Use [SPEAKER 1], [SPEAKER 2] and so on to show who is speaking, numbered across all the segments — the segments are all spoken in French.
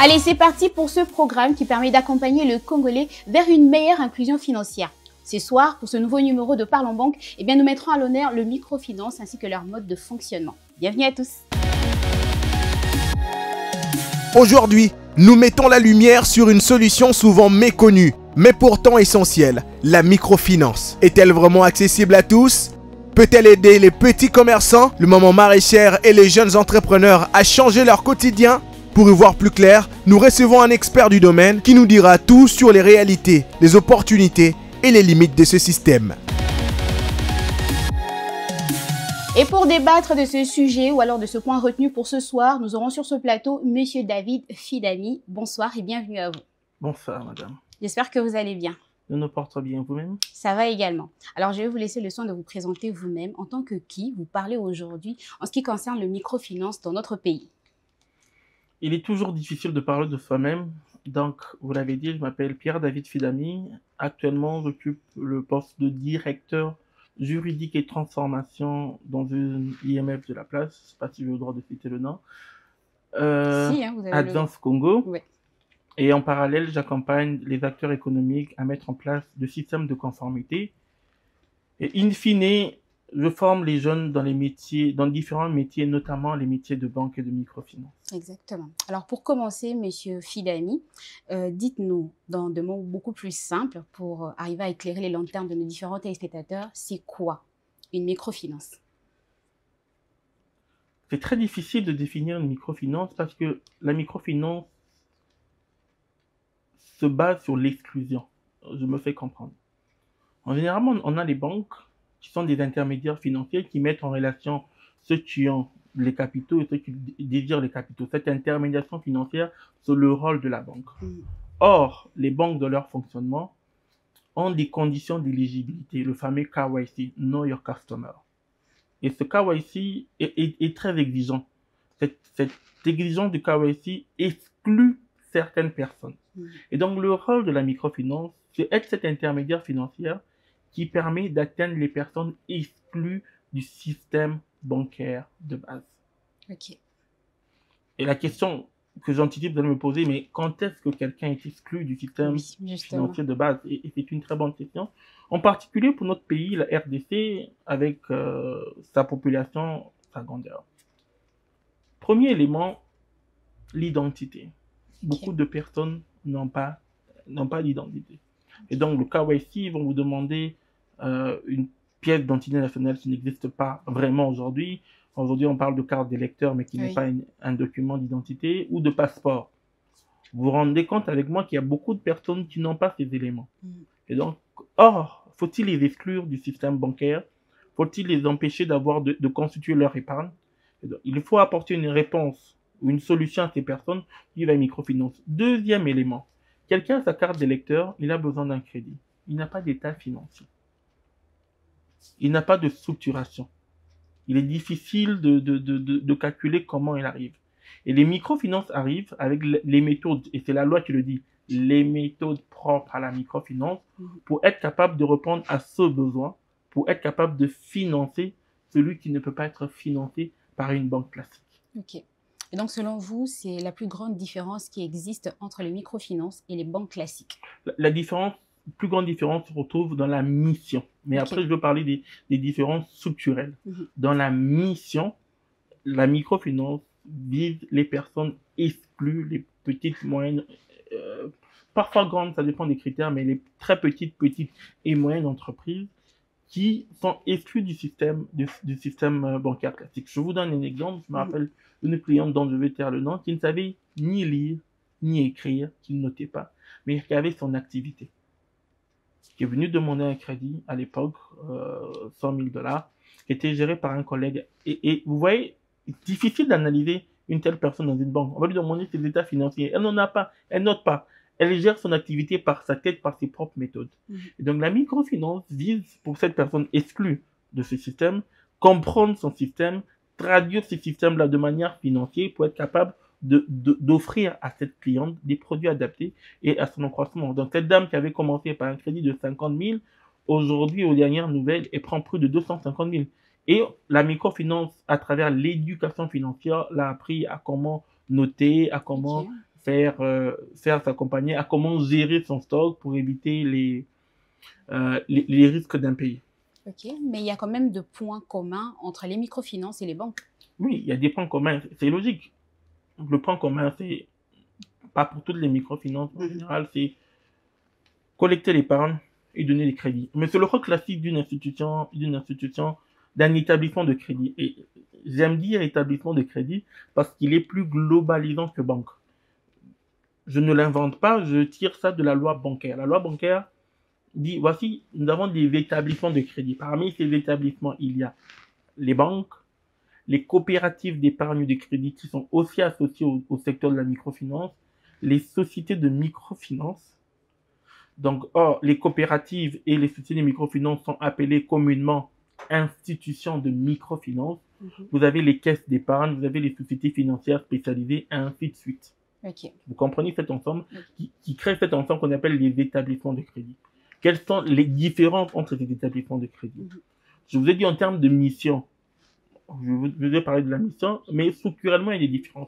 [SPEAKER 1] Allez, c'est parti pour ce programme qui permet d'accompagner le Congolais vers une meilleure inclusion financière. Ce soir, pour ce nouveau numéro de Parlons Banque, nous mettrons à l'honneur le microfinance ainsi que leur mode de fonctionnement. Bienvenue à tous.
[SPEAKER 2] Aujourd'hui, nous mettons la lumière sur une solution souvent méconnue, mais pourtant essentielle, la microfinance. Est-elle vraiment accessible à tous? Peut-elle aider les petits commerçants, le moment maraîchère et les jeunes entrepreneurs à changer leur quotidien? Pour y voir plus clair, nous recevons un expert du domaine qui nous dira tout sur les réalités, les opportunités et les limites de ce système.
[SPEAKER 1] Et pour débattre de ce sujet ou alors de ce point retenu pour ce soir, nous aurons sur ce plateau Monsieur David Fidami. Bonsoir et bienvenue à vous.
[SPEAKER 3] Bonsoir madame.
[SPEAKER 1] J'espère que vous allez bien.
[SPEAKER 3] Nous nous portons bien vous-même?
[SPEAKER 1] Ça va également. Alors je vais vous laisser le soin de vous présenter vous-même en tant que qui vous parlez aujourd'hui en ce qui concerne le microfinance dans notre pays.
[SPEAKER 3] Il est toujours difficile de parler de soi-même. Donc, vous l'avez dit, je m'appelle Pierre-David Fidami. Actuellement, j'occupe le poste de directeur juridique et transformation dans une IMF de la place. Je ne sais pas si j'ai le droit de citer le nom.
[SPEAKER 1] Vous avez
[SPEAKER 3] Advance Congo.
[SPEAKER 1] Oui.
[SPEAKER 3] Et en parallèle, j'accompagne les acteurs économiques à mettre en place des systèmes de conformité. Et in fine, je forme les jeunes dans les métiers, dans différents métiers, notamment les métiers de banque et de microfinance.
[SPEAKER 1] Exactement. Alors pour commencer, Monsieur Fidami, dites-nous dans des mots beaucoup plus simples pour arriver à éclairer les lanternes de nos différents téléspectateurs, c'est quoi une microfinance?
[SPEAKER 3] C'est très difficile de définir une microfinance parce que la microfinance se base sur l'exclusion. Je me fais comprendre. En général, on a les banques qui sont des intermédiaires financiers qui mettent en relation ceux qui ont les capitaux et ceux qui désirent les capitaux. Cette intermédiation financière, c'est le rôle de la banque. Or, les banques, dans leur fonctionnement, ont des conditions d'éligibilité, le fameux KYC, Know Your Customer. Et ce KYC est très exigeant. Cette exigence du KYC exclut certaines personnes. Et donc, le rôle de la microfinance, c'est être cet intermédiaire financier qui permet d'atteindre les personnes exclues du système bancaire de base.
[SPEAKER 1] Ok.
[SPEAKER 3] Et la question que j'anticipe de me poser, mais quand est-ce que quelqu'un est exclu du système financier de base? Et c'est une très bonne question. En particulier pour notre pays, la RDC, avec sa population, sa grandeur. Premier élément, l'identité. Beaucoup de personnes n'ont pas d'identité. Et donc, le KYC, ils vont vous demander une pièce d'identité nationale qui n'existe pas vraiment aujourd'hui. Aujourd'hui, on parle de carte d'électeur, mais qui n'est pas un document d'identité, ou de passeport. Vous vous rendez compte avec moi qu'il y a beaucoup de personnes qui n'ont pas ces éléments. Et donc, faut-il les exclure du système bancaire? Faut-il les empêcher de constituer leur épargne? Donc, il faut apporter une réponse ou une solution à ces personnes qui vivent à microfinance. Deuxième élément. Quelqu'un a sa carte d'électeur, il a besoin d'un crédit. Il n'a pas d'état financier. Il n'a pas de structuration. Il est difficile de calculer comment il arrive. Et les microfinances arrivent avec les méthodes, et c'est la loi qui le dit, les méthodes propres à la microfinance pour être capable de répondre à ce besoin, pour être capable de financer celui qui ne peut pas être financé par une banque classique.
[SPEAKER 1] Ok. Et donc, selon vous, c'est la plus grande différence qui existe entre les microfinances et les banques classiques?
[SPEAKER 3] La plus grande différence se retrouve dans la mission. Mais après, je veux parler des différences structurelles. Dans la mission, la microfinance vise les personnes exclues, les petites, moyennes, parfois grandes, ça dépend des critères, mais les très petites et moyennes entreprises qui sont exclues du système bancaire classique. Je vous donne un exemple. Je me rappelle une cliente dont je vais taire le nom, qui ne savait ni lire, ni écrire, qui ne notait pas, mais qui avait son activité. Qui est venue demander un crédit à l'époque, 100 000 $, qui était géré par un collègue. Et vous voyez, difficile d'analyser une telle personne dans une banque. On va lui demander ses états financiers. Elle n'en a pas, elle note pas. Elle gère son activité par sa tête, par ses propres méthodes. Et donc la microfinance vise, pour cette personne exclue de ce système, comprendre son système, traduire ce système-là de manière financière pour être capable d'offrir à cette cliente des produits adaptés et à son accroissement. Donc cette dame qui avait commencé par un crédit de 50 000, aujourd'hui, aux dernières nouvelles, elle prend plus de 250 000. Et la microfinance, à travers l'éducation financière, l'a appris à comment noter, à comment faire s'accompagner à comment gérer son stock pour éviter les risques d'un pays.
[SPEAKER 1] Ok, mais il y a quand même de points communs entre les microfinances et les banques.
[SPEAKER 3] Oui, il y a des points communs, c'est logique. Le point commun, c'est, pas pour toutes les microfinances en général, c'est collecter l'épargne et donner des crédits. Mais c'est le rôle classique d'une institution, d'un établissement de crédit. Et j'aime dire établissement de crédit parce qu'il est plus globalisant que banque. Je ne l'invente pas, je tire ça de la loi bancaire. La loi bancaire dit, voici, nous avons des établissements de crédit. Parmi ces établissements, il y a les banques, les coopératives d'épargne de crédit qui sont aussi associées au secteur de la microfinance, les sociétés de microfinance. Donc, les coopératives et les sociétés de microfinance sont appelées communément institutions de microfinance. Vous avez les caisses d'épargne, vous avez les sociétés financières spécialisées, et ainsi de suite.
[SPEAKER 1] Okay.
[SPEAKER 3] Vous comprenez cet ensemble qui crée cet ensemble qu'on appelle les établissements de crédit. Quelles sont les différences entre ces établissements de crédit? Je vous ai dit en termes de mission, je vous ai parlé de la mission, mais structurellement, il y a des différences.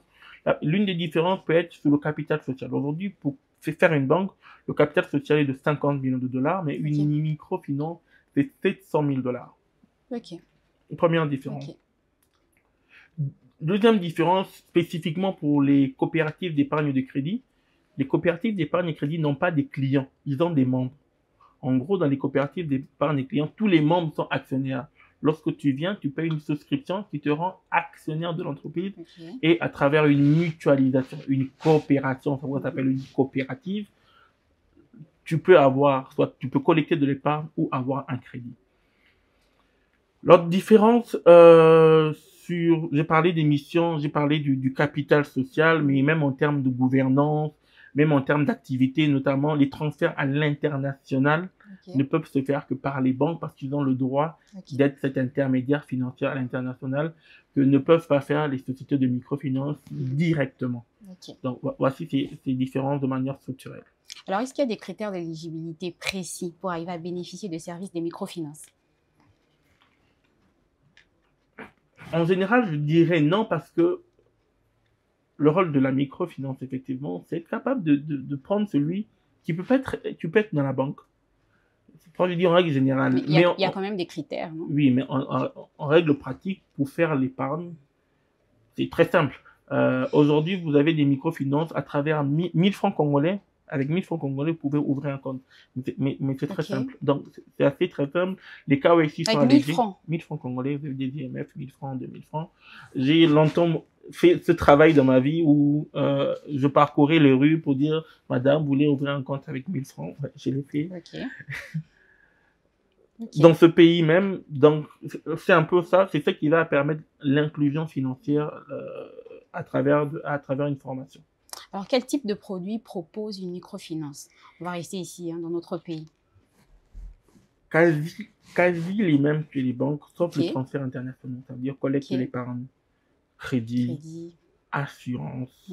[SPEAKER 3] L'une des différences peut être sur le capital social. Aujourd'hui, pour faire une banque, le capital social est de 50 millions de dollars, mais une microfinance, c'est 700 000 dollars.
[SPEAKER 1] Ok.
[SPEAKER 3] Première différence. Okay. Deuxième différence, spécifiquement pour les coopératives d'épargne de crédit, les coopératives d'épargne de crédit n'ont pas des clients, ils ont des membres. En gros, dans les coopératives d'épargne de clients, tous les membres sont actionnaires. Lorsque tu viens, tu payes une souscription qui te rend actionnaire de l'entreprise et à travers une mutualisation, une coopération, ça s'appelle une coopérative, tu peux collecter de l'épargne ou avoir un crédit. L'autre différence, j'ai parlé des missions, j'ai parlé du capital social, mais même en termes de gouvernance, même en termes d'activité, notamment les transferts à l'international ne peuvent se faire que par les banques parce qu'ils ont le droit d'être cet intermédiaire financier à l'international que ne peuvent pas faire les sociétés de microfinance directement. Donc, voici ces différences de manière structurelle.
[SPEAKER 1] Alors, est-ce qu'il y a des critères d'éligibilité précis pour arriver à bénéficier des services des microfinances?
[SPEAKER 3] En général, je dirais non parce que le rôle de la microfinance, effectivement, c'est être capable de prendre celui qui peut être dans la banque. Je dis en règle générale.
[SPEAKER 1] Mais il y a quand même des critères, non?
[SPEAKER 3] Oui, mais en règle pratique, pour faire l'épargne, c'est très simple. Aujourd'hui, vous avez des microfinances à travers 1000 francs congolais. Avec 1000 francs congolais, vous pouvez ouvrir un compte. Mais c'est très simple. Donc, c'est assez très simple. Les KYC sont allégés.
[SPEAKER 1] 1000 francs.
[SPEAKER 3] 1000 francs congolais, vous avez des IMF, 1000 francs, 2000 francs. J'ai longtemps fait ce travail dans ma vie où je parcourais les rues pour dire, madame, vous voulez ouvrir un compte avec 1000 francs? Ouais, je l'ai fait. Dans ce pays même, donc c'est un peu ça, c'est ça qui va permettre l'inclusion financière à travers une formation.
[SPEAKER 1] Alors, quel type de produit propose une microfinance? On va rester ici, dans notre pays.
[SPEAKER 3] Quasi les mêmes que les banques, sauf le transfert international, c'est-à-dire collecte l'épargne, crédit, assurance,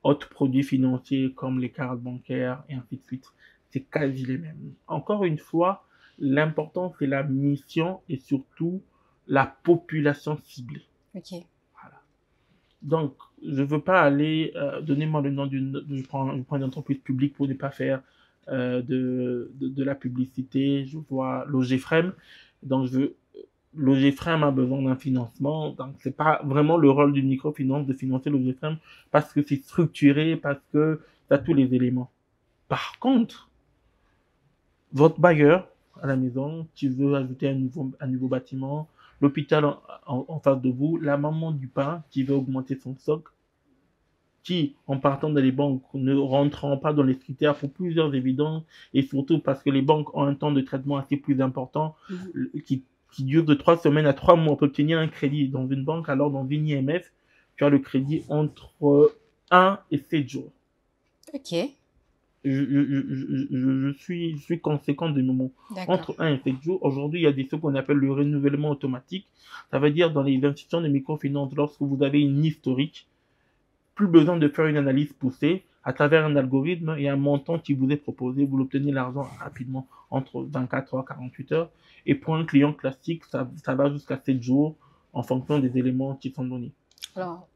[SPEAKER 3] autres produits financiers comme les cartes bancaires et ainsi de suite. C'est quasi les mêmes. Encore une fois, l'important, c'est la mission et surtout la population ciblée. Voilà. Donc, je ne veux pas aller, donnez-moi le nom je prends une entreprise publique pour ne pas faire de la publicité. Je vois Logefrem. Donc, Logefrem a besoin d'un financement. Donc, c'est pas vraiment le rôle d'une microfinance de financer Logefrem parce que c'est structuré, parce que tu as tous les éléments. Par contre, votre bailleur à la maison, qui veut ajouter un nouveau bâtiment, l'hôpital en face de vous, la maman du pain qui veut augmenter son stock, qui, en partant dans les banques, ne rentreront pas dans les critères pour plusieurs évidences, et surtout parce que les banques ont un temps de traitement assez plus important, qui dure de 3 semaines à 3 mois pour obtenir un crédit dans une banque, alors dans une IMF, tu as le crédit entre 1 et 7 jours.
[SPEAKER 1] Ok.
[SPEAKER 3] Je suis conséquent des moments. Entre 1 et 7 jours, aujourd'hui, il y a ce qu'on appelle le renouvellement automatique. Ça veut dire dans les institutions de microfinance, lorsque vous avez une historique, plus besoin de faire une analyse poussée à travers un algorithme et un montant qui vous est proposé, vous l'obtenez l'argent rapidement entre 24 heures et 48 heures. Et pour un client classique, ça va jusqu'à 7 jours en fonction des éléments qui sont donnés.
[SPEAKER 1] Alors,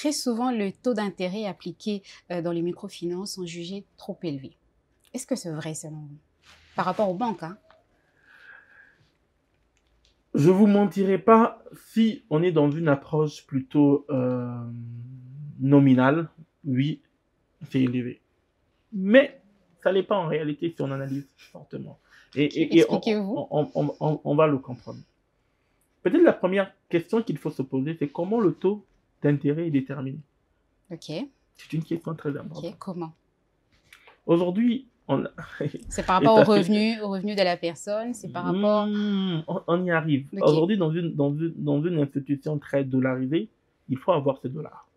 [SPEAKER 1] très souvent, le taux d'intérêt appliqué dans les microfinances sont jugés trop élevés. Est-ce que c'est vrai selon vous? Par rapport aux banques, hein?
[SPEAKER 3] Je vous mentirai pas, si on est dans une approche plutôt nominale, oui, c'est élevé. Mais ça l'est pas en réalité si on analyse fortement. Et
[SPEAKER 1] expliquez-vous.
[SPEAKER 3] On va le comprendre. Peut-être la première question qu'il faut se poser, c'est comment le taux d'intérêt est déterminé.
[SPEAKER 1] Ok.
[SPEAKER 3] C'est une question très importante.
[SPEAKER 1] Ok, comment?
[SPEAKER 3] Aujourd'hui,
[SPEAKER 1] c'est par rapport aux revenus de la personne, c'est par rapport...
[SPEAKER 3] On y arrive. Okay. Aujourd'hui, dans une institution très dollarisée, il faut avoir ces dollars.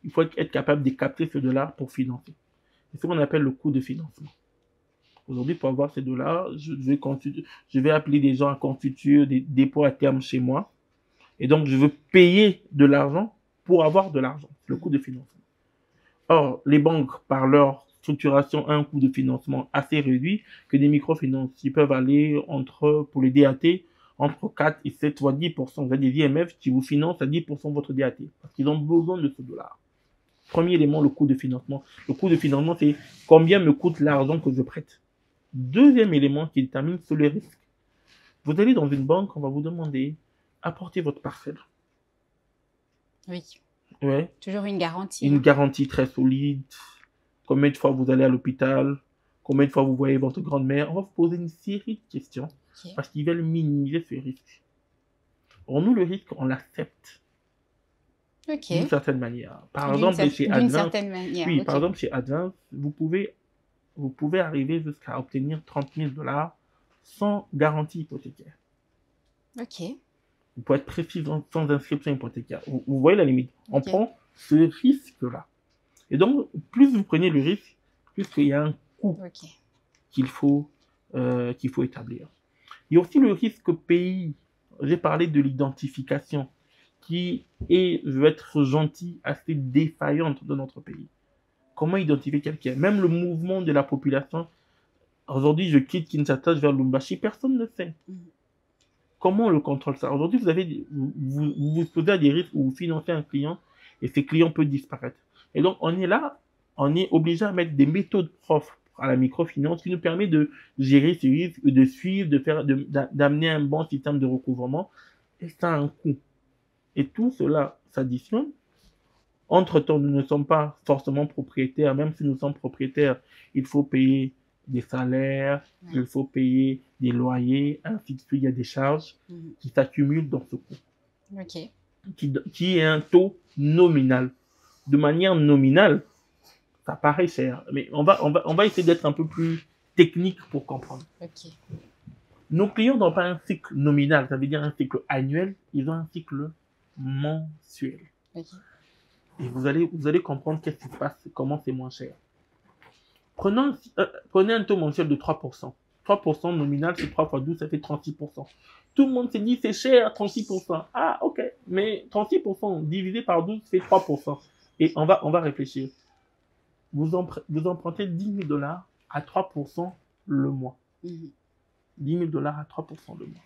[SPEAKER 3] Il faut être capable de capter ces dollars pour financer. C'est ce qu'on appelle le coût de financement. Aujourd'hui, pour avoir ces dollars, je vais appeler des gens à constituer des dépôts à terme chez moi. Et donc, je veux payer de l'argent pour avoir de l'argent. Le coût de financement. Or, les banques, par leur structuration, ont un coût de financement assez réduit que des microfinances. Ils peuvent aller pour les DAT, entre 4 et 7 voire 10%. Vous avez des IMF qui vous financent à 10% votre DAT. Parce qu'ils ont besoin de ce dollar. Premier élément, le coût de financement. Le coût de financement, c'est combien me coûte l'argent que je prête. Deuxième élément qui détermine, c'est le risque. Vous allez dans une banque, on va vous demander, apportez votre parcelle.
[SPEAKER 1] Oui.
[SPEAKER 3] Ouais.
[SPEAKER 1] Toujours une garantie.
[SPEAKER 3] Une garantie très solide. Combien de fois vous allez à l'hôpital? Combien de fois vous voyez votre grand-mère? On va vous poser une série de questions. Okay. Parce qu'ils veulent minimiser ce risque. Or, nous, le risque, on l'accepte.
[SPEAKER 1] Okay.
[SPEAKER 3] D'une certaine manière. Par exemple, chez Advance, oui,
[SPEAKER 1] okay.
[SPEAKER 3] Par exemple, chez Advance, vous pouvez arriver jusqu'à obtenir 30 000 $ sans garantie hypothécaire.
[SPEAKER 1] Ok.
[SPEAKER 3] Vous pouvez être précis sans inscription hypothécaire. Vous voyez la limite. On prend ce risque-là. Et donc, plus vous prenez le risque, plus il y a un coût qu'il faut établir. Il y a aussi le risque pays. J'ai parlé de l'identification qui est, je vais être gentil, assez défaillante de notre pays. Comment identifier quelqu'un? Même le mouvement de la population. Aujourd'hui, je quitte Kinshasa vers Lubumbashi, personne ne sait. Comment on le contrôle ça? Aujourd'hui, vous vous exposez à des risques où vous financez un client et ce client peut disparaître. Et donc, on est là, on est obligé à mettre des méthodes propres à la microfinance qui nous permet de gérer ces risques, de suivre, d'amener un bon système de recouvrement. Et ça a un coût. Et tout cela s'additionne. Entre-temps, nous ne sommes pas forcément propriétaires. Même si nous sommes propriétaires, il faut payer des salaires, il faut payer des loyers, ainsi de suite. Il y a des charges qui s'accumulent dans ce coût. Qui est un taux nominal. De manière nominale, ça paraît cher. Mais on va essayer d'être un peu plus technique pour comprendre. Nos clients n'ont pas un cycle nominal, ça veut dire un cycle annuel, ils ont un cycle mensuel. Et vous allez comprendre qu'est-ce qui se passe, comment c'est moins cher. Prenez un taux mensuel de 3%. 3% nominal, c'est 3 fois 12, ça fait 36%. Tout le monde s'est dit, c'est cher, 36%. Ah, ok. Mais 36% divisé par 12, c'est 3%. Et on va réfléchir. Vous empruntez 10 000 $ à 3% le mois. 10 000 $ à 3% le mois.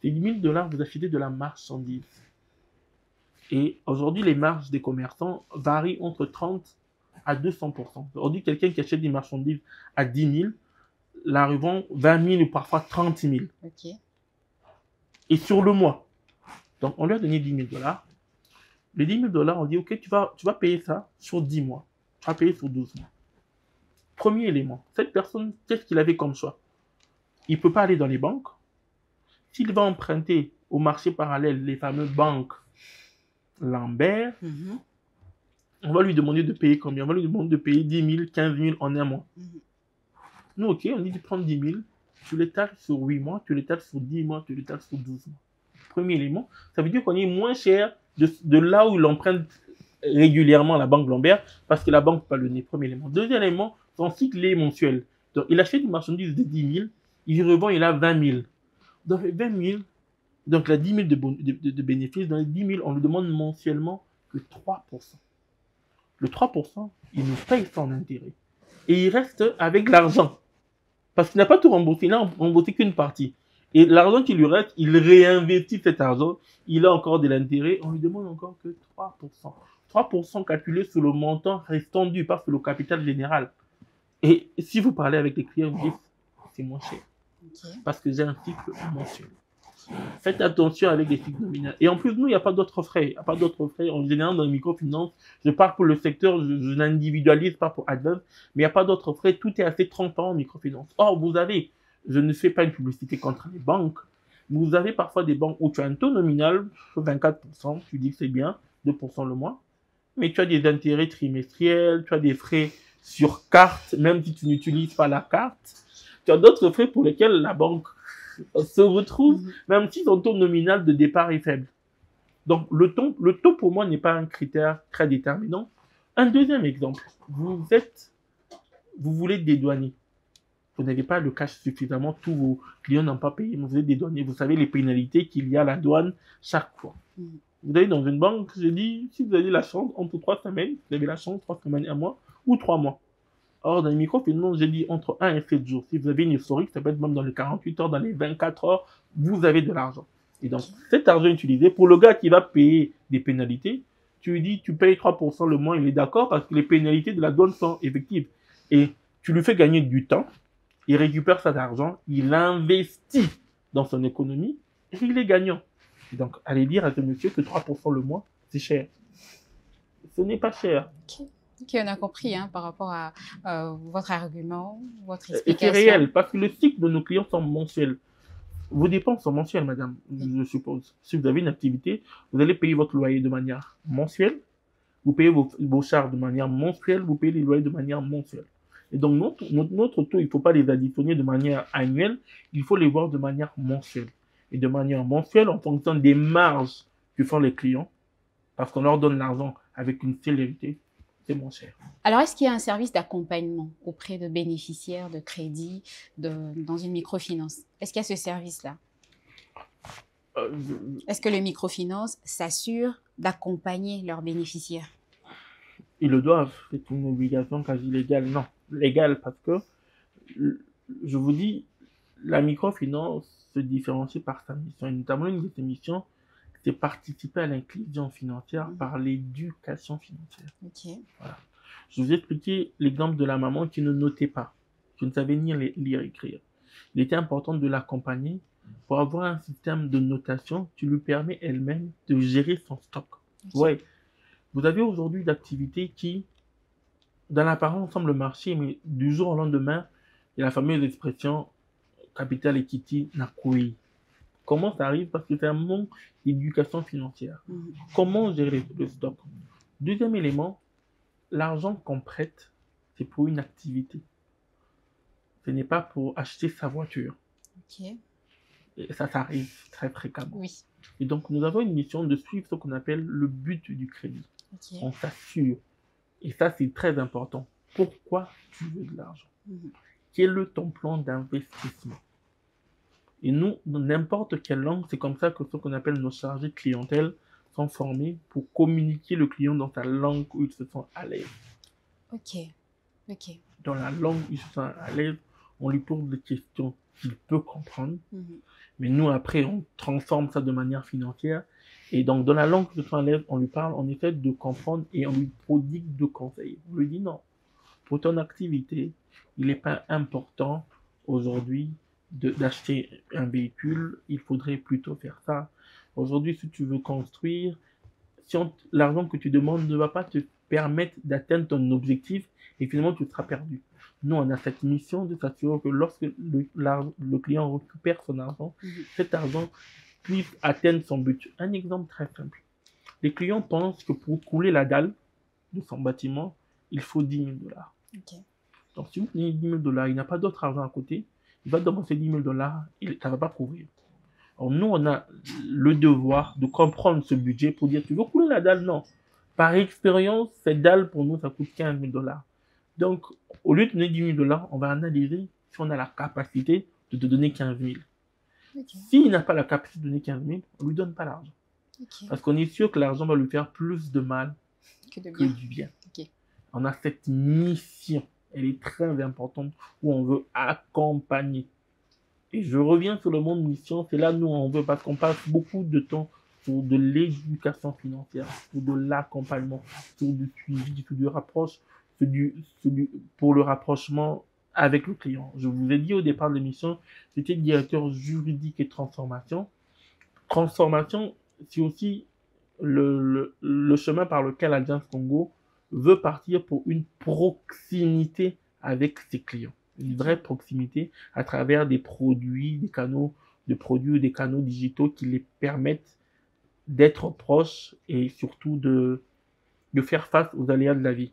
[SPEAKER 3] Ces 10 000 $, vous achetez de la marchandise. Et aujourd'hui, les marges des commerçants varient entre 30 à 200%. Aujourd'hui, quelqu'un qui achète des marchandises à 10 000, la revend 20 000 ou parfois 30 000. Et sur le mois. Donc, on lui a donné 10 000 $. Les 10 000 $, on dit, ok, tu vas payer ça sur 10 mois. Tu vas payer sur 12 mois. Premier élément. Cette personne, qu'est-ce qu'il avait comme choix? Il ne peut pas aller dans les banques. S'il va emprunter au marché parallèle, les fameuses banques Lambert, on va lui demander de payer combien? On va lui demander de payer 10 000, 15 000 en un mois. Nous, ok, on dit de prendre 10 000, tu l'étales sur 8 mois, tu l'étales sur 10 mois, tu l'étales sur 12 mois. Premier élément, ça veut dire qu'on est moins cher de là où il emprunte régulièrement la banque Lambert, parce que la banque ne peut pas le donner. Premier élément. Deuxième élément, son cycle est mensuel. Donc, il achète une marchandise de 10 000, il revend, il a 20 000. Donc, 20 000, donc, il a 10 000 de bénéfices. Dans les 10 000, on lui demande mensuellement que 3%. Le 3%, il nous paye son intérêt. Et il reste avec l'argent. Parce qu'il n'a pas tout remboursé. Il n'a remboursé qu'une partie. Et l'argent qui lui reste, il réinvestit cet argent, il a encore de l'intérêt, on lui demande encore que 3%. 3% calculé sur le montant restant dû, pas sur le capital général. Et si vous parlez avec les clients, vous dites, c'est moins cher. Parce que j'ai un cycle mensuel. Faites attention avec les cycles nominales. Et en plus, nous, il n'y a pas d'autres frais. Il n'y a pas d'autres frais. En général, dans les microfinances, je parle pour le secteur, je n'individualise pas pour Advance, mais il n'y a pas d'autres frais. Tout est assez transparent en microfinance. Or, vous avez, je ne fais pas une publicité contre les banques, vous avez parfois des banques où tu as un taux nominal, 24%, tu dis que c'est bien, 2% le mois, mais tu as des intérêts trimestriels, tu as des frais sur carte, même si tu n'utilises pas la carte. Tu as d'autres frais pour lesquels la banque se retrouve, même si ton taux nominal de départ est faible. Donc, le taux pour moi n'est pas un critère très déterminant. Un deuxième exemple, vous voulez dédouaner. Vous n'avez pas le cash suffisamment, tous vos clients n'ont pas payé, vous êtes dédouané. Vous savez les pénalités qu'il y a à la douane chaque fois. Vous allez dans une banque, je dis, si vous avez la chance, entre 3 semaines, vous avez la chance, 3 semaines, 1 mois, ou 3 mois. Or, dans les microfinances, j'ai dit entre 1 et 7 jours. Si vous avez une historique, ça peut être même dans les 48 heures, dans les 24 heures, vous avez de l'argent. Et donc, cet argent utilisé, pour le gars qui va payer des pénalités, tu lui dis, tu payes 3% le mois, il est d'accord parce que les pénalités de la douane sont effectives. Et tu lui fais gagner du temps, il récupère cet argent, il investit dans son économie, et il est gagnant. Et donc, allez dire à ce monsieur que 3% le mois, c'est cher. Ce n'est pas cher.
[SPEAKER 1] Ok, on a compris par rapport à votre argument, votre explication.
[SPEAKER 3] Et c'est réel, parce que le cycle de nos clients sont mensuels. Vos dépenses sont mensuelles, madame, je suppose. Si vous avez une activité, vous allez payer votre loyer de manière mensuelle, vous payez vos charges de manière mensuelle, vous payez les loyers de manière mensuelle. Et donc, notre taux, il ne faut pas les additionner de manière annuelle, il faut les voir de manière mensuelle. Et de manière mensuelle, en fonction des marges que font les clients, parce qu'on leur donne l'argent avec une célérité, c'est moins cher.
[SPEAKER 1] Alors, est-ce qu'il y a un service d'accompagnement auprès de bénéficiaires de crédit dans une microfinance? Est-ce qu'il y a ce service-là? Est-ce que les microfinances s'assurent d'accompagner leurs bénéficiaires?
[SPEAKER 3] Ils le doivent. C'est une obligation quasi légale. Non, légale parce que, je vous dis, la microfinance se différencie par sa mission. Et notamment, une de ses missions, c'est participer à l'inclusion financière par l'éducation financière.
[SPEAKER 1] Ok.
[SPEAKER 3] Voilà. Je vous ai expliqué l'exemple de la maman qui ne notait pas, qui ne savait ni lire et écrire. Il était important de l'accompagner pour avoir un système de notation qui lui permet elle-même de gérer son stock. Okay. Ouais. Vous avez aujourd'hui d'activités qui, dans l'apparence, semblent marcher, mais du jour au lendemain, il y a la fameuse expression capital equity n'a couillé. Comment ça arrive? Parce que c'est un manque d'éducation financière. Comment gérer le stock? Deuxième élément, l'argent qu'on prête, c'est pour une activité. Ce n'est pas pour acheter sa voiture.
[SPEAKER 1] Okay.
[SPEAKER 3] Et ça arrive très fréquemment.
[SPEAKER 1] Oui.
[SPEAKER 3] Et donc, nous avons une mission de suivre ce qu'on appelle le but du crédit. Okay. On s'assure. Et ça, c'est très important. Pourquoi tu veux de l'argent? Quel est ton plan d'investissement? Et nous, dans n'importe quelle langue, c'est comme ça que ce qu'on appelle nos chargés de clientèle sont formés pour communiquer le client dans sa langue où ils se sentent à l'aise.
[SPEAKER 1] Ok. Ok.
[SPEAKER 3] Dans la langue où il se sent à l'aise, on lui pose des questions qu'il peut comprendre. Mais nous, après, on transforme ça de manière financière. Et donc, dans la langue où il se sent à l'aise, on lui parle, on essaie de comprendre et on lui prodigue de conseils. On lui dit non. Pour ton activité, il n'est pas important aujourd'hui d'acheter un véhicule, il faudrait plutôt faire ça. Aujourd'hui, si tu veux construire, si l'argent que tu demandes ne va pas te permettre d'atteindre ton objectif, et finalement tu seras perdu. Nous, on a cette mission de s'assurer que lorsque le client récupère son argent, cet argent puisse atteindre son but. Un exemple très simple. Les clients pensent que pour couler la dalle de son bâtiment, il faut 10 000 $.
[SPEAKER 1] Okay.
[SPEAKER 3] Donc, si vous prenez 10 000 $, il n'a pas d'autre argent à côté, il va dépenser 10 000 $, et ça ne va pas couvrir. Alors, nous, on a le devoir de comprendre ce budget pour dire, tu veux couler la dalle? Non. Par expérience, cette dalle, pour nous, ça coûte 15 000 $. Donc, au lieu de donner 10 000 $, on va analyser si on a la capacité de te donner 15 000. Okay. S'il n'a pas la capacité de donner 15 000, on ne lui donne pas l'argent. Okay. Parce qu'on est sûr que l'argent va lui faire plus de mal que du bien.
[SPEAKER 1] Okay.
[SPEAKER 3] On a cette mission. Elle est très importante où on veut accompagner. Et je reviens sur le monde mission, c'est là nous on veut, parce qu'on passe beaucoup de temps sur de l'éducation financière, sur de l'accompagnement, sur du suivi, sur du rapproche, pour le rapprochement avec le client. Je vous ai dit au départ de l'émission, j'étais directeur juridique et transformation. Transformation, c'est aussi le chemin par lequel Alliance Congo veut partir pour une proximité avec ses clients. Une vraie proximité à travers des produits, des canaux de produits ou des canaux digitaux qui les permettent d'être proches et surtout de faire face aux aléas de la vie.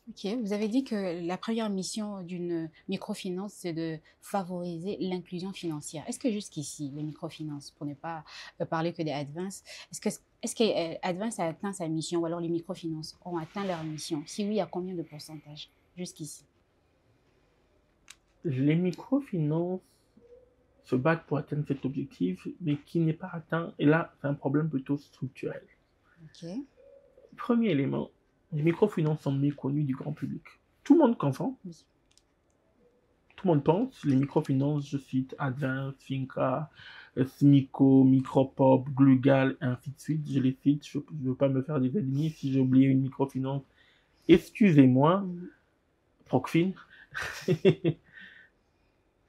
[SPEAKER 1] Ok, vous avez dit que la première mission d'une microfinance, c'est de favoriser l'inclusion financière. Est-ce que jusqu'ici, les microfinances, pour ne pas parler que des Advance, est-ce que Advance a atteint sa mission ou alors les microfinances ont atteint leur mission? Si oui, à combien de pourcentage jusqu'ici?
[SPEAKER 3] Les microfinances se battent pour atteindre cet objectif, mais qui n'est pas atteint. Et là, c'est un problème plutôt structurel.
[SPEAKER 1] Ok.
[SPEAKER 3] Premier élément, les microfinances sont méconnues du grand public. Tout le monde confond.
[SPEAKER 1] Oui.
[SPEAKER 3] Tout le monde pense. Les microfinances, je cite Advance, Finca, Smico, Micropop, Glugal, ainsi de suite. Je les cite. Je ne veux pas me faire des ennemis. Si j'ai oublié une microfinance, excusez-moi. Procfin.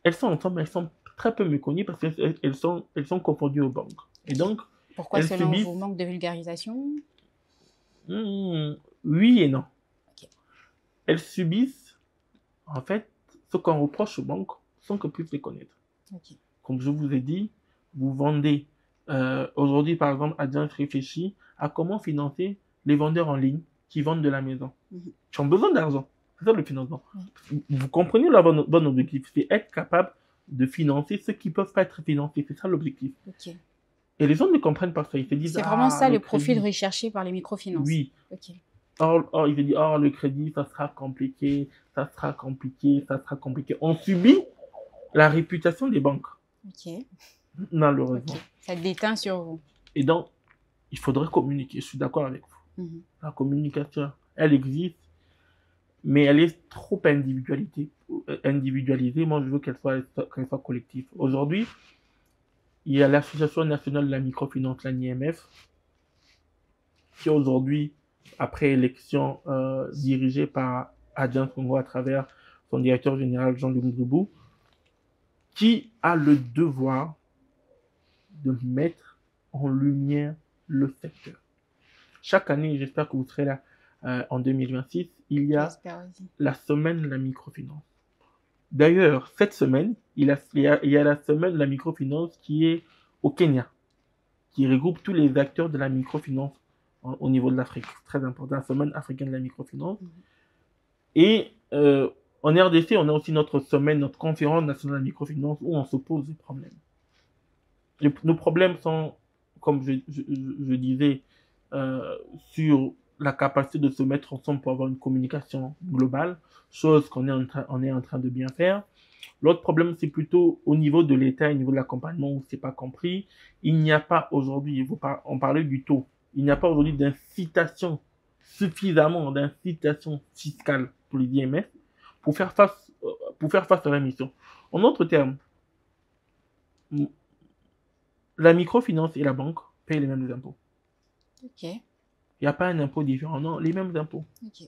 [SPEAKER 3] Elles sont ensemble, elles sont très peu méconnues parce qu'elles sont confondues aux banques. Et donc,
[SPEAKER 1] pourquoi selon vous, manque de vulgarisation?
[SPEAKER 3] Oui et non. Okay. Elles subissent, en fait, ce qu'on reproche aux banques sans qu'elles puissent les connaître. Okay. Comme je vous ai dit, vous vendez, aujourd'hui par exemple, Advance réfléchit à comment financer les vendeurs en ligne qui vendent de la maison. Qui ont besoin d'argent. C'est ça le financement. Vous comprenez le bon objectif, c'est être capable de financer ceux qui ne peuvent pas être financés. C'est ça l'objectif.
[SPEAKER 1] Okay.
[SPEAKER 3] Et les gens ne comprennent pas ça. Ils se disent,
[SPEAKER 1] c'est vraiment ça le profil recherché par les microfinances.
[SPEAKER 3] Oui.
[SPEAKER 1] Okay.
[SPEAKER 3] Or, ils se disent, le crédit, ça sera compliqué, ça sera compliqué, ça sera compliqué. On subit la réputation des banques.
[SPEAKER 1] Ok.
[SPEAKER 3] Malheureusement.
[SPEAKER 1] Okay. Ça déteint sur vous.
[SPEAKER 3] Et donc, il faudrait communiquer. Je suis d'accord avec vous. La communication, elle existe, mais elle est trop individualisée. Moi, je veux qu'elle soit collective. Aujourd'hui, il y a l'Association nationale de la microfinance, l'ANIMF, qui aujourd'hui, après élection dirigée par Adjan Congo à travers son directeur général Jean-Luc Mzoubou, qui a le devoir de mettre en lumière le secteur. Chaque année, j'espère que vous serez là en 2026, il y a la semaine de la microfinance. D'ailleurs, cette semaine, il y a la semaine de la microfinance qui est au Kenya, qui regroupe tous les acteurs de la microfinance au niveau de l'Afrique. Très important, la semaine africaine de la microfinance. Et en RDC, on a aussi notre semaine, notre conférence nationale de la microfinance où on se pose des problèmes. Nos problèmes sont, comme je disais, sur la capacité de se mettre ensemble pour avoir une communication globale, chose qu'on est en train de bien faire. L'autre problème, c'est plutôt au niveau de l'État, au niveau de l'accompagnement où c'est pas compris. Il n'y a pas aujourd'hui, on parlait du taux, il n'y a pas aujourd'hui d'incitation, suffisamment d'incitation fiscale pour les IMF pour faire face à la mission. En d'autres termes, la microfinance et la banque payent les mêmes impôts.
[SPEAKER 1] Ok.
[SPEAKER 3] Il n'y a pas un impôt différent, non, les mêmes impôts.
[SPEAKER 1] Ok.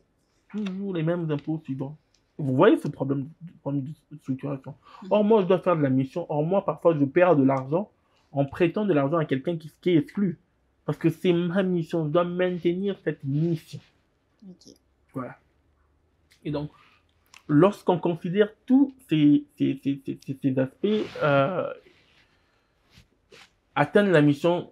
[SPEAKER 3] Toujours les mêmes impôts suivants. Vous voyez ce problème de structuration. Or, moi, je dois faire de la mission. Or, moi, parfois, je perds de l'argent en prêtant de l'argent à quelqu'un qui est exclu. Parce que c'est ma mission. Je dois maintenir cette mission.
[SPEAKER 1] Ok.
[SPEAKER 3] Voilà. Et donc, lorsqu'on considère tous ces aspects, atteindre la mission,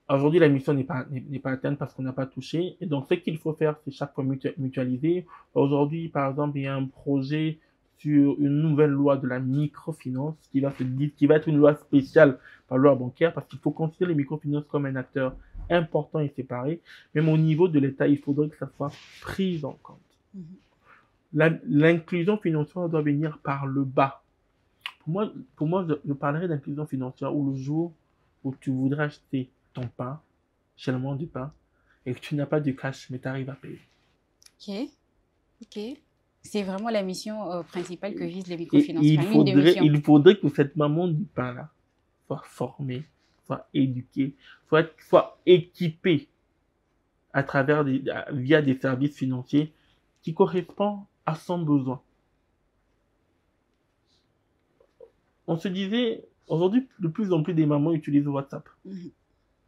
[SPEAKER 3] aujourd'hui la mission n'est pas atteinte parce qu'on n'a pas touché. Et donc ce qu'il faut faire, c'est chaque fois mutualiser. Aujourd'hui, par exemple, il y a un projet sur une nouvelle loi de la microfinance qui va être une loi spéciale par loi bancaire parce qu'il faut considérer les microfinances comme un acteur important et séparé. Même au niveau de l'État, il faudrait que ça soit pris en compte. L'inclusion financière doit venir par le bas. Pour moi, je parlerai d'inclusion financière où le jour où tu voudrais acheter ton pain, seulement du pain, et que tu n'as pas de cash, mais tu arrives à payer.
[SPEAKER 1] Ok. C'est vraiment la mission principale que visent les microfinances.
[SPEAKER 3] Il faudrait que cette maman du pain-là soit formée, soit éduquée, soit équipée à travers via des services financiers qui correspondent à son besoin. On se disait, aujourd'hui, de plus en plus des mamans utilisent WhatsApp.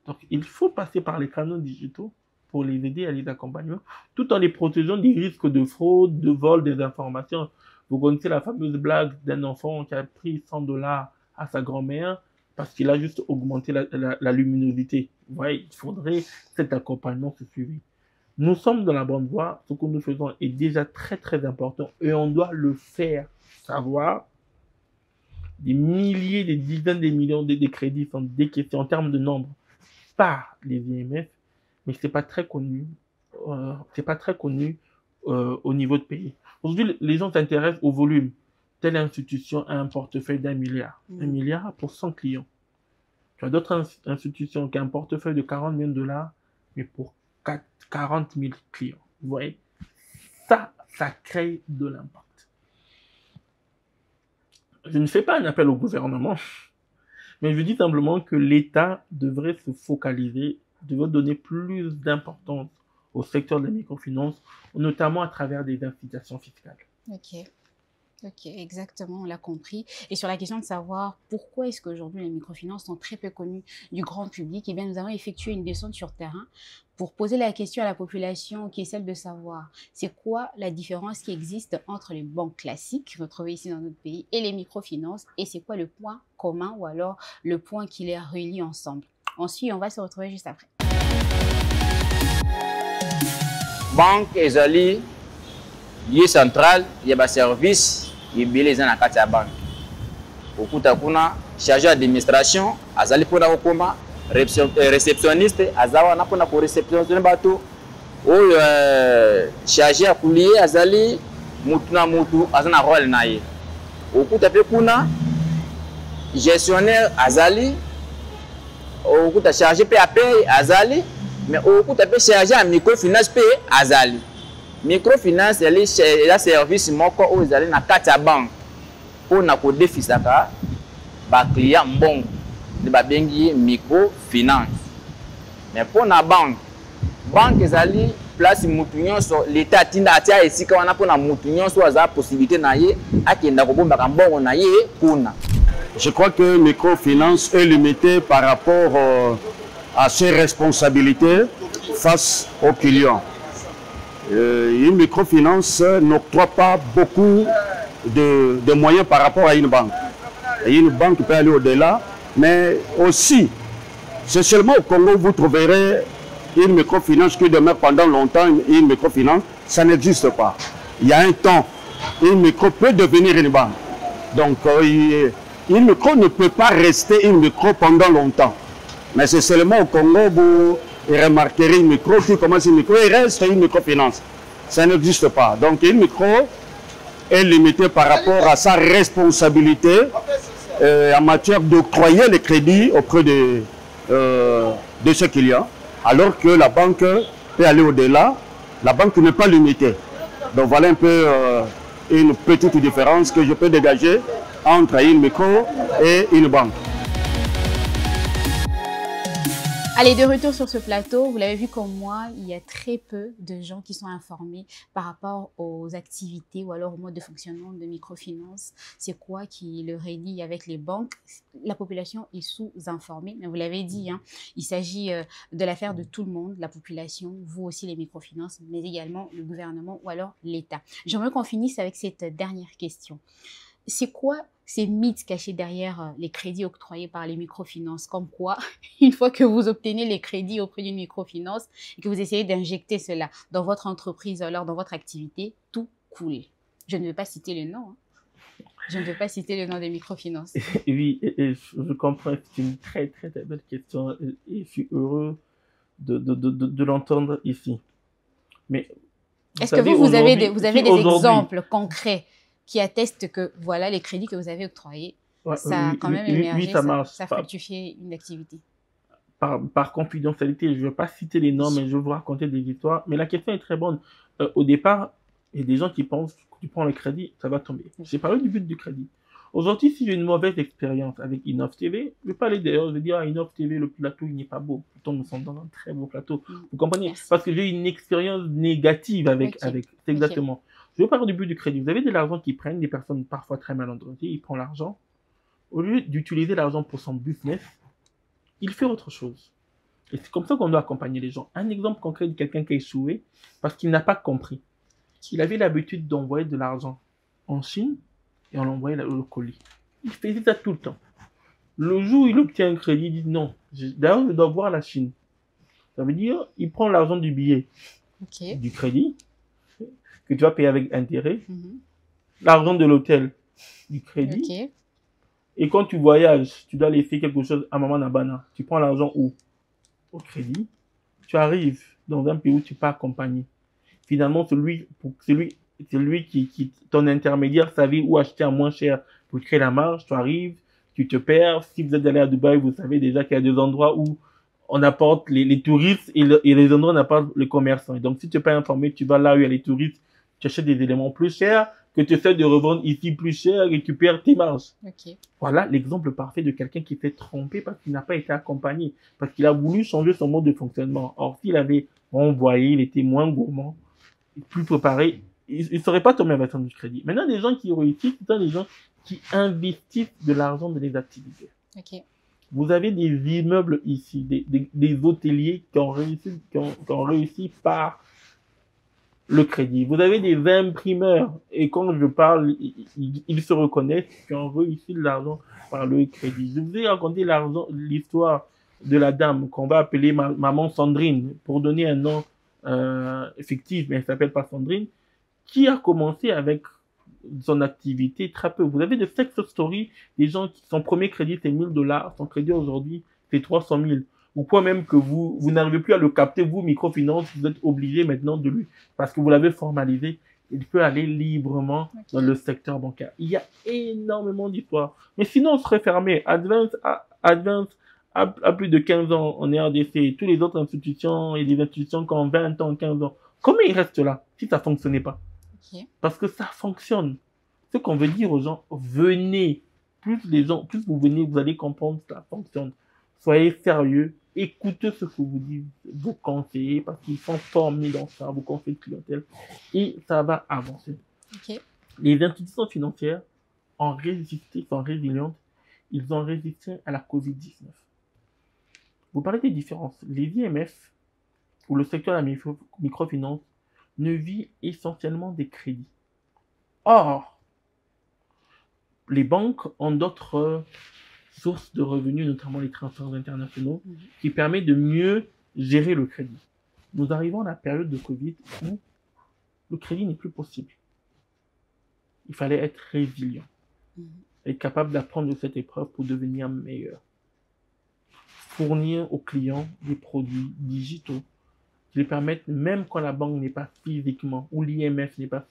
[SPEAKER 3] Donc, il faut passer par les canaux digitaux pour les aider à les accompagner, tout en les protégeant des risques de fraude, de vol, des informations. Vous connaissez la fameuse blague d'un enfant qui a pris $100 à sa grand-mère parce qu'il a juste augmenté la luminosité. Vous voyez, il faudrait cet accompagnement se suivre. Nous sommes dans la bonne voie. Ce que nous faisons est déjà très, très important et on doit le faire savoir. Des milliers, des dizaines de millions de crédits sont décaissés en termes de nombre par les IMF, mais c'est pas très connu. Au niveau de pays. Aujourd'hui, les gens s'intéressent au volume. Telle institution a un portefeuille d'1 milliard. 1 milliard pour 100 clients. Tu as d'autres institutions qui ont un portefeuille de 40 millions de dollars, mais pour 40 000 clients. Vous voyez, ça crée de l'impact. Je ne fais pas un appel au gouvernement, mais je dis simplement que l'État devrait se focaliser, devrait donner plus d'importance au secteur de la microfinance, notamment à travers des incitations fiscales.
[SPEAKER 1] Ok, exactement, on l'a compris. Et sur la question de savoir pourquoi est-ce qu'aujourd'hui les microfinances sont très peu connues du grand public, eh bien nous avons effectué une descente sur terrain pour poser la question à la population qui est celle de savoir c'est quoi la différence qui existe entre les banques classiques retrouvées ici dans notre pays et les microfinances et c'est quoi le point commun ou alors le point qui les relie ensemble. Ensuite, on va se retrouver juste après.
[SPEAKER 4] Banque ezali lieu central ya ba service ibele eza na kati ya banque. Okuta kuna chargé d'administration azali pona kokoma réceptionniste azawa na pona ko réceptionner bato oyo chargé ya kulier azali mutu na mutu azana rôle na ye. Okuta pe kuna gestionnaire azali okuta chargé pe paye azali mais okuta pe chargé à microfinance pe azali. Microfinance est un service moko où ils allaient na kati ya banque pour na ko défisaka ba client mbongo de ba bengi microfinance. Mais pour na banque ezali place mutu nyonso l'état tinda atia esika wana pour na mutu nyonso aza possibilité na ye akenda ko bomba mbongo na ye kuna.
[SPEAKER 5] Je crois que microfinance est limitée par rapport à ses responsabilités face aux clients. Une microfinance n'octroie pas beaucoup de moyens par rapport à une banque. Et une banque peut aller au-delà, mais aussi, c'est seulement au Congo où vous trouverez une microfinance qui demeure pendant longtemps, une microfinance, ça n'existe pas. Il y a un temps, une micro peut devenir une banque. Donc, une micro ne peut pas rester une micro pendant longtemps. Mais c'est seulement au Congo où et remarquerez une micro qui commence une micro et reste une microfinance. Ça n'existe pas. Donc une micro est limitée par rapport à sa responsabilité en matière d'octroyer les crédits auprès de ce client, alors que la banque peut aller au-delà. La banque n'est pas limitée. Donc voilà un peu une petite différence que je peux dégager entre une micro et une banque.
[SPEAKER 1] Allez, de retour sur ce plateau, vous l'avez vu comme moi, il y a très peu de gens qui sont informés par rapport aux activités ou alors au mode de fonctionnement de microfinance. C'est quoi qui le relie avec les banques? La population est sous-informée, mais vous l'avez dit, hein, il s'agit de l'affaire de tout le monde, la population, vous aussi les microfinances, mais également le gouvernement ou alors l'État. J'aimerais qu'on finisse avec cette dernière question. C'est quoi ces mythes cachés derrière les crédits octroyés par les microfinances? Comme quoi, une fois que vous obtenez les crédits auprès d'une microfinance et que vous essayez d'injecter cela dans votre entreprise ou alors dans votre activité, tout coule. Je ne veux pas citer le nom. Hein. Je ne veux pas citer le nom des microfinances.
[SPEAKER 3] Oui, je comprends. C'est une très, très, très belle question et je suis heureux de l'entendre ici. Mais
[SPEAKER 1] est-ce que vous avez des exemples concrets qui atteste que voilà les crédits que vous avez octroyés, ça a quand même émergé, ça a fructifié une activité.
[SPEAKER 3] Par confidentialité, je ne veux pas citer les noms, mais je vais vous raconter des histoires. Mais la question est très bonne. Au départ, Et des gens qui pensent que tu prends le crédit, ça va tomber. J'ai parlé du but du crédit. Aujourd'hui, si j'ai une mauvaise expérience avec Innov TV, je vais pas aller d'ailleurs, je vais dire, Innov TV, le plateau, il n'est pas beau. Pourtant, nous sommes dans un très beau plateau. Vous comprenez?
[SPEAKER 1] Merci.
[SPEAKER 3] Parce que j'ai une expérience négative avec. C'est exactement. Je vais parler du but du crédit. Vous avez de l'argent qui prennent, des personnes parfois très mal endormies, ils prennent l'argent. Au lieu d'utiliser l'argent pour son business, il fait autre chose. Et c'est comme ça qu'on doit accompagner les gens. Un exemple concret de quelqu'un qui a échoué parce qu'il n'a pas compris. Il avait l'habitude d'envoyer de l'argent en Chine et on l'envoyait le colis. Il faisait ça tout le temps. Le jour où il obtient un crédit, il dit non. D'ailleurs, je dois voir la Chine. Ça veut dire, il prend l'argent du billet, du crédit, que tu vas payer avec intérêt, l'argent de l'hôtel, du crédit. Et quand tu voyages, tu dois laisser quelque chose à Maman Nabana. Tu prends l'argent où? Au crédit. Tu arrives dans un pays où tu n'es pas accompagné. Finalement, celui qui ton intermédiaire savait où acheter à moins cher pour créer la marge. Tu arrives, tu te perds. Si vous êtes allé à Dubaï, vous savez déjà qu'il y a des endroits où on apporte les touristes et les endroits où on apporte les commerçants. Et donc, si tu n'es pas informé, tu vas là où il y a les touristes, tu achètes des éléments plus chers que tu essaies de revendre ici plus cher et tu perds tes marges. Voilà l'exemple parfait de quelqu'un qui s'est trompé parce qu'il n'a pas été accompagné, parce qu'il a voulu changer son mode de fonctionnement. Or, s'il avait envoyé, il était moins gourmand, plus préparé, il ne serait pas tombé avec son crédit. Maintenant, les gens qui réussissent, ce sont les gens qui investissent de l'argent dans les activités. Vous avez des immeubles ici, des hôteliers qui ont réussi par le crédit. Vous avez des imprimeurs, et quand je parle, ils se reconnaissent, qui ont réussi l'argent par le crédit. Je vous ai raconté l'histoire de la dame qu'on va appeler Maman Sandrine, pour donner un nom fictif, mais elle s'appelle pas Sandrine, qui a commencé avec son activité très peu. Vous avez des success stories, des gens qui, son premier crédit c'est $1000, son crédit aujourd'hui c'est 300 000. Ou quoi même que vous n'arrivez plus à le capter, vous, microfinance, vous êtes obligé maintenant de lui, parce que vous l'avez formalisé, il peut aller librement dans le secteur bancaire. Il y a énormément d'histoires. Mais sinon, on serait fermé. Advance à plus de 15 ans en RDC, toutes les autres institutions et des institutions qui ont 20 ans, 15 ans. Comment ils restent là si ça fonctionnait pas? Parce que ça fonctionne. Ce qu'on veut dire aux gens, venez. Plus vous venez, vous allez comprendre que ça fonctionne. Soyez sérieux. Écoutez ce que vous disent vos conseillers parce qu'ils sont formés dans ça, vos conseillers de clientèle, et ça va avancer. Les institutions financières ont résisté, sont résilientes. Ils ont résisté à la COVID-19. Vous parlez des différences. Les IMF ou le secteur de la microfinance ne vit essentiellement des crédits. Or, les banques ont d'autres sources de revenus, notamment les transferts internationaux, qui permettent de mieux gérer le crédit. Nous arrivons à la période de Covid où le crédit n'est plus possible. Il fallait être résilient, être capable d'apprendre de cette épreuve pour devenir meilleur. Fournir aux clients des produits digitaux qui les permettent, même quand la banque n'est pas physiquement, ou l'IMF n'est pas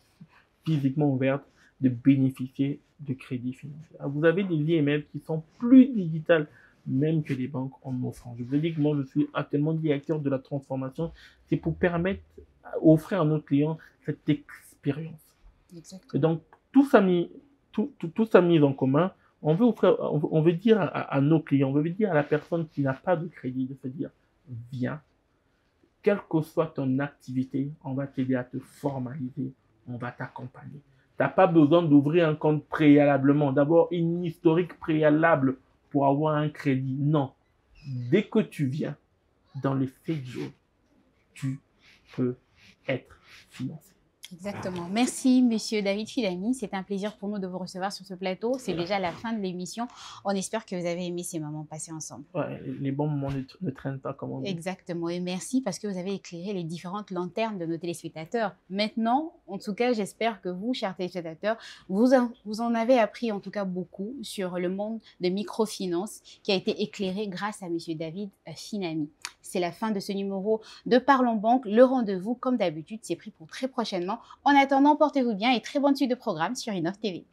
[SPEAKER 3] physiquement ouverte, de bénéficier de crédits financiers. Vous avez des IMF qui sont plus digitales même que les banques en offrant. Je vous ai dit que moi, je suis actuellement directeur de la transformation. C'est pour permettre, offrir à nos clients cette expérience. Et donc, tout ça mis en commun, on veut dire à nos clients, on veut dire à la personne qui n'a pas de crédit de se dire, viens, quelle que soit ton activité, on va t'aider à te formaliser, on va t'accompagner. Tu n'as pas besoin d'ouvrir un compte préalablement, d'avoir une historique préalable pour avoir un crédit. Non. Dès que tu viens, dans les 7 jours, tu peux être financé.
[SPEAKER 1] Exactement. Merci, Monsieur David Filami. C'est un plaisir pour nous de vous recevoir sur ce plateau. C'est déjà la fin de l'émission. On espère que vous avez aimé ces moments passés ensemble.
[SPEAKER 3] Ouais, les bons moments ne traînent pas, comme on dit.
[SPEAKER 1] Exactement. Et merci parce que vous avez éclairé les différentes lanternes de nos téléspectateurs. Maintenant, en tout cas, j'espère que vous, chers téléspectateurs, vous en avez appris en tout cas beaucoup sur le monde de microfinance qui a été éclairé grâce à Monsieur David Filami. C'est la fin de ce numéro de Parlons Banque. Le rendez-vous, comme d'habitude, c'est pris pour très prochainement. En attendant, portez-vous bien et très bonne suite de programme sur Innov TV.